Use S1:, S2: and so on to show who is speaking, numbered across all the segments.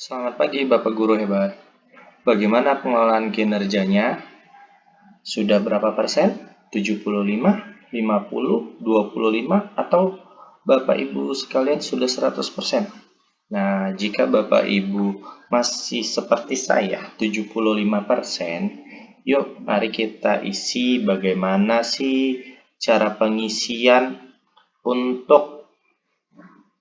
S1: Selamat pagi Bapak Guru hebat. Bagaimana pengelolaan kinerjanya? Sudah berapa persen? 75, 50, 25, atau Bapak Ibu sekalian sudah 100%? Nah, jika Bapak Ibu masih seperti saya, 75%, yuk mari kita isi bagaimana sih cara pengisian untuk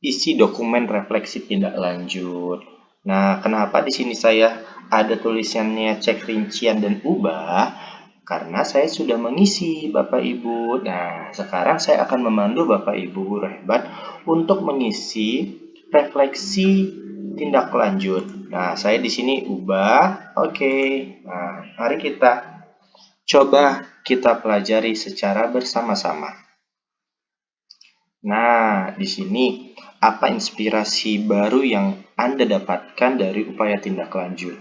S1: isi dokumen refleksi tindak lanjut. Nah, kenapa di sini saya ada tulisannya cek rincian dan ubah? Karena saya sudah mengisi Bapak Ibu. Nah, sekarang saya akan memandu Bapak Ibu guru hebat untuk mengisi refleksi tindak lanjut. Nah, saya di sini ubah. Oke. Nah, mari kita pelajari secara bersama-sama. Nah, di sini apa inspirasi baru yang Anda dapatkan dari upaya tindak lanjut?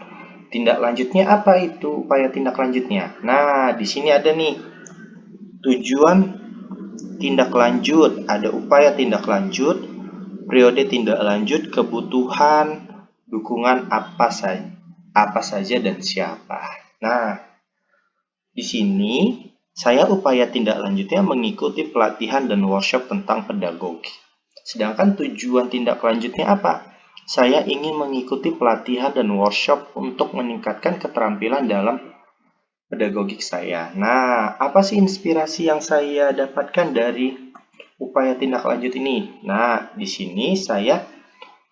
S1: Tindak lanjutnya apa itu upaya tindak lanjutnya? Nah, di sini ada nih tujuan tindak lanjut, ada upaya tindak lanjut, periode tindak lanjut, kebutuhan, dukungan apa saja dan siapa. Nah, di sini saya upaya tindak lanjutnya mengikuti pelatihan dan workshop tentang pedagogi. Sedangkan tujuan tindak lanjutnya apa? Saya ingin mengikuti pelatihan dan workshop untuk meningkatkan keterampilan dalam pedagogik saya. Nah, apa sih inspirasi yang saya dapatkan dari upaya tindak lanjut ini? Nah, di sini saya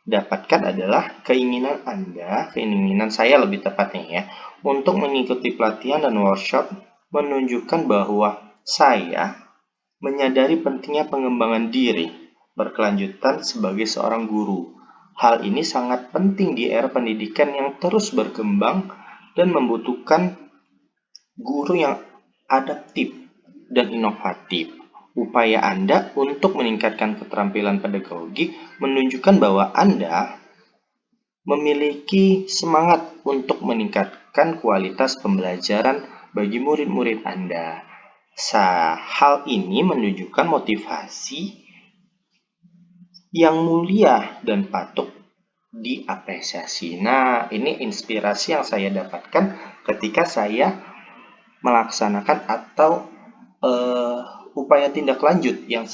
S1: dapatkan adalah keinginan saya lebih tepatnya ya, untuk mengikuti pelatihan dan workshop menunjukkan bahwa saya menyadari pentingnya pengembangan diri berkelanjutan sebagai seorang guru. Hal ini sangat penting di era pendidikan yang terus berkembang dan membutuhkan guru yang adaptif dan inovatif. Upaya Anda untuk meningkatkan keterampilan pedagogi menunjukkan bahwa Anda memiliki semangat untuk meningkatkan kualitas pembelajaran bagi murid-murid Anda. Hal ini menunjukkan motivasi yang mulia dan patut diapresiasi. Nah, ini inspirasi yang saya dapatkan ketika saya melaksanakan atau upaya tindak lanjut yang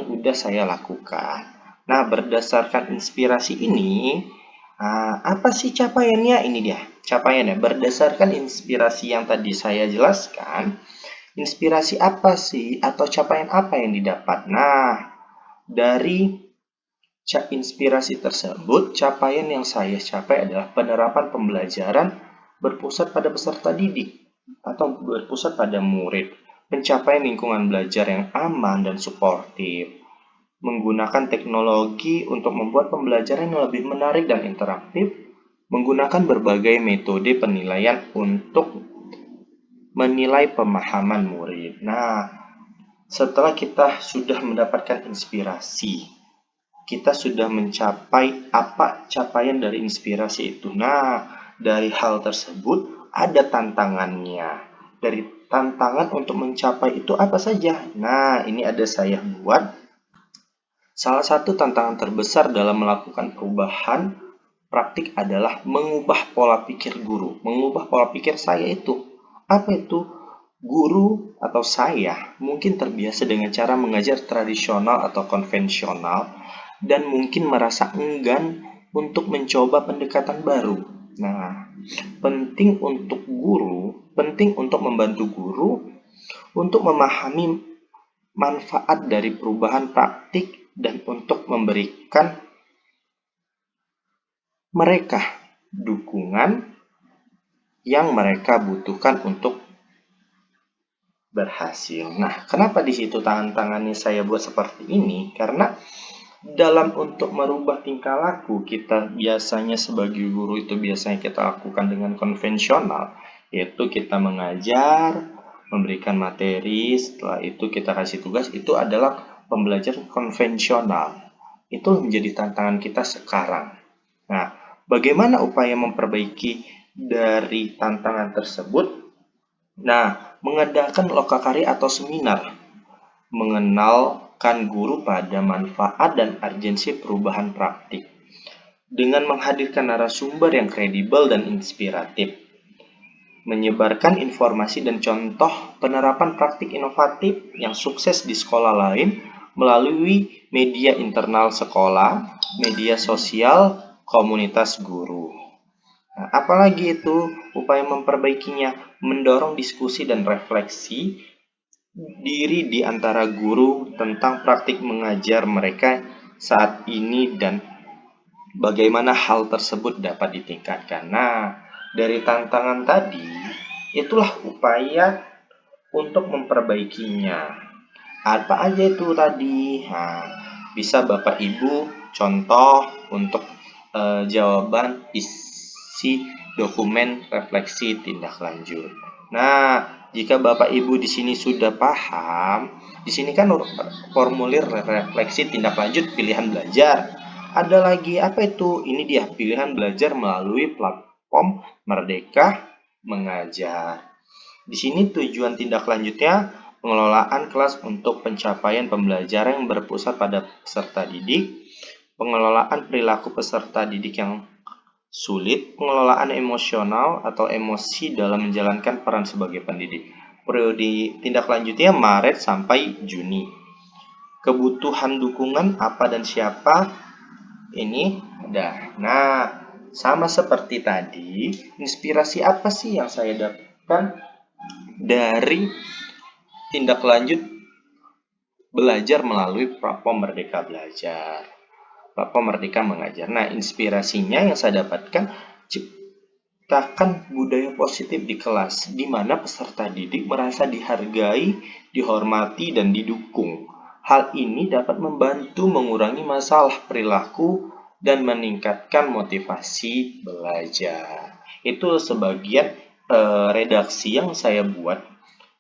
S1: udah saya lakukan. Nah, berdasarkan inspirasi ini, apa sih capaiannya? Ini dia capaiannya. Berdasarkan inspirasi yang tadi saya jelaskan, inspirasi apa sih atau capaian apa yang didapat? Nah, dari inspirasi tersebut, capaian yang saya capai adalah penerapan pembelajaran berpusat pada peserta didik atau berpusat pada murid, pencapaian lingkungan belajar yang aman dan suportif, menggunakan teknologi untuk membuat pembelajaran yang lebih menarik dan interaktif, menggunakan berbagai metode penilaian untuk menilai pemahaman murid. Nah, setelah kita sudah mendapatkan inspirasi, kita sudah mencapai apa capaian dari inspirasi itu. Nah, dari hal tersebut ada tantangannya. Dari tantangan untuk mencapai itu apa saja? Nah, ini ada saya buat. Salah satu tantangan terbesar dalam melakukan perubahan praktik adalah mengubah pola pikir guru. Mengubah pola pikir saya itu. Apa itu? Guru atau saya mungkin terbiasa dengan cara mengajar tradisional atau konvensional dan mungkin merasa enggan untuk mencoba pendekatan baru. Nah, penting untuk membantu guru untuk memahami manfaat dari perubahan praktik dan untuk memberikan mereka dukungan yang mereka butuhkan untuk berhasil. Nah, kenapa di situ tantangannya saya buat seperti ini? Karena dalam untuk merubah tingkah laku kita biasanya sebagai guru itu biasanya kita lakukan dengan konvensional, yaitu kita mengajar, memberikan materi, setelah itu kita kasih tugas, itu adalah pembelajaran konvensional. Itu menjadi tantangan kita sekarang. Nah, bagaimana upaya memperbaiki dari tantangan tersebut? Nah, mengadakan lokakarya atau seminar mengenalkan guru pada manfaat dan urgensi perubahan praktik. dengan menghadirkan narasumber yang kredibel dan inspiratif, menyebarkan informasi dan contoh penerapan praktik inovatif yang sukses di sekolah lain melalui media internal sekolah, media sosial, komunitas guru. Nah, apalagi itu upaya memperbaikinya, mendorong diskusi dan refleksi diri di antara guru tentang praktik mengajar mereka saat ini dan bagaimana hal tersebut dapat ditingkatkan. Nah, dari tantangan tadi, itulah upaya untuk memperbaikinya. Apa aja itu tadi? Nah, bisa Bapak Ibu contoh untuk jawaban isi dokumen refleksi tindak lanjut. Nah, jika Bapak Ibu di sini sudah paham, di sini kan formulir refleksi tindak lanjut pilihan belajar. Ada lagi apa itu? Ini dia pilihan belajar melalui platform Merdeka Mengajar. Di sini tujuan tindak lanjutnya pengelolaan kelas untuk pencapaian pembelajaran yang berpusat pada peserta didik, pengelolaan perilaku peserta didik yang sulit, pengelolaan emosional atau emosi dalam menjalankan peran sebagai pendidik. Periode tindak lanjutnya Maret sampai Juni. Kebutuhan dukungan apa dan siapa? Ini ada. Nah, sama seperti tadi, inspirasi apa sih yang saya dapatkan dari tindak lanjut belajar melalui platform Merdeka Belajar, platform Merdeka Mengajar. Nah, inspirasinya yang saya dapatkan, ciptakan budaya positif di kelas, di mana peserta didik merasa dihargai, dihormati, dan didukung. Hal ini dapat membantu mengurangi masalah perilaku dan meningkatkan motivasi belajar. Itu sebagian redaksi yang saya buat,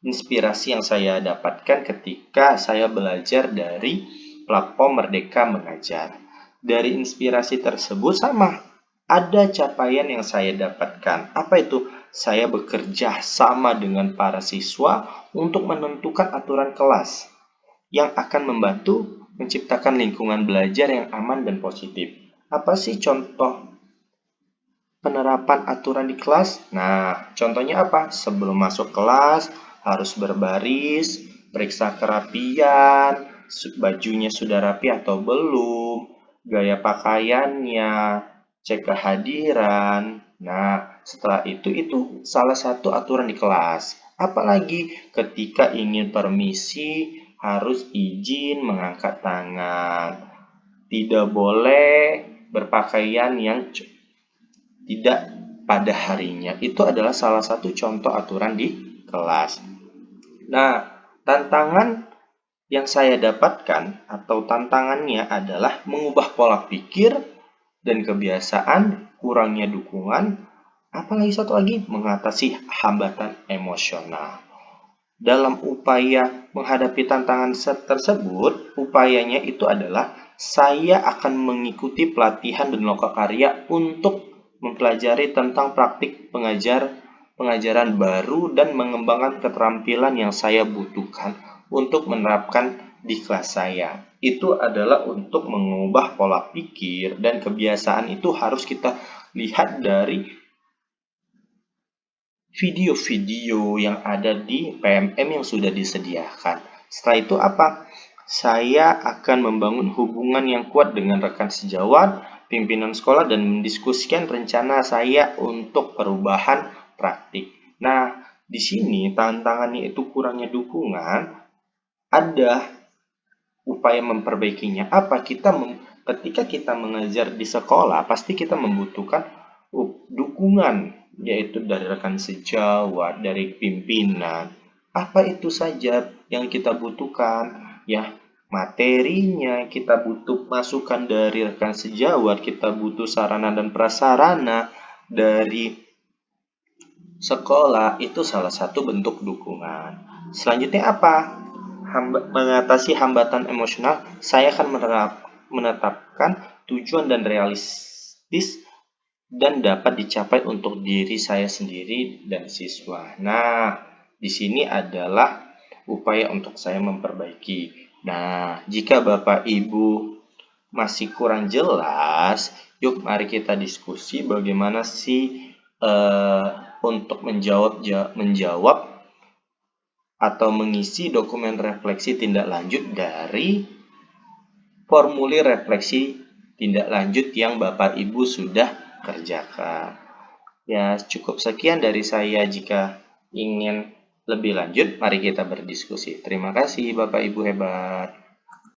S1: inspirasi yang saya dapatkan ketika saya belajar dari platform Merdeka Mengajar. Dari inspirasi tersebut sama, ada capaian yang saya dapatkan. Apa itu? Saya bekerja sama dengan para siswa untuk menentukan aturan kelas yang akan membantu menciptakan lingkungan belajar yang aman dan positif. Apa sih contoh penerapan aturan di kelas? Nah, contohnya apa? Sebelum masuk kelas, harus berbaris, periksa kerapian, bajunya sudah rapi atau belum, gaya pakaiannya, cek kehadiran. Nah, setelah itu salah satu aturan di kelas. Apalagi ketika ingin permisi, harus izin mengangkat tangan. Tidak boleh berpakaian yang tidak pada harinya. Itu adalah salah satu contoh aturan di kelas. Nah, tantangan yang saya dapatkan atau tantangannya adalah mengubah pola pikir dan kebiasaan, kurangnya dukungan, apalagi satu lagi, mengatasi hambatan emosional. Dalam upaya menghadapi tantangan tersebut, upayanya itu adalah saya akan mengikuti pelatihan dan lokakarya untuk mempelajari tentang praktik pengajaran baru dan mengembangkan keterampilan yang saya butuhkan untuk menerapkan di kelas saya. Itu adalah untuk mengubah pola pikir dan kebiasaan itu harus kita lihat dari video-video yang ada di PMM yang sudah disediakan. Setelah itu apa? Saya akan membangun hubungan yang kuat dengan rekan sejawat, pimpinan sekolah, dan mendiskusikan rencana saya untuk perubahan praktik. Nah, di sini tantangannya itu kurangnya dukungan, ada upaya memperbaikinya. Apa? Ketika kita mengajar di sekolah, pasti kita membutuhkan dukungan, yaitu dari rekan sejawat, dari pimpinan. Apa itu saja yang kita butuhkan? Ya, materinya, kita butuh masukan dari rekan sejawat, kita butuh sarana dan prasarana dari sekolah, itu salah satu bentuk dukungan. Selanjutnya apa? Mengatasi hambatan emosional, saya akan menetapkan tujuan dan realistis dan dapat dicapai untuk diri saya sendiri dan siswa. Nah, di sini adalah upaya untuk saya memperbaiki. Nah, jika Bapak Ibu masih kurang jelas, yuk mari kita diskusi bagaimana sih untuk menjawab atau mengisi dokumen refleksi tindak lanjut dari formulir refleksi tindak lanjut yang Bapak Ibu sudah kerjakan. Ya, cukup sekian dari saya. Jika ingin lebih lanjut, mari kita berdiskusi. Terima kasih Bapak Ibu hebat.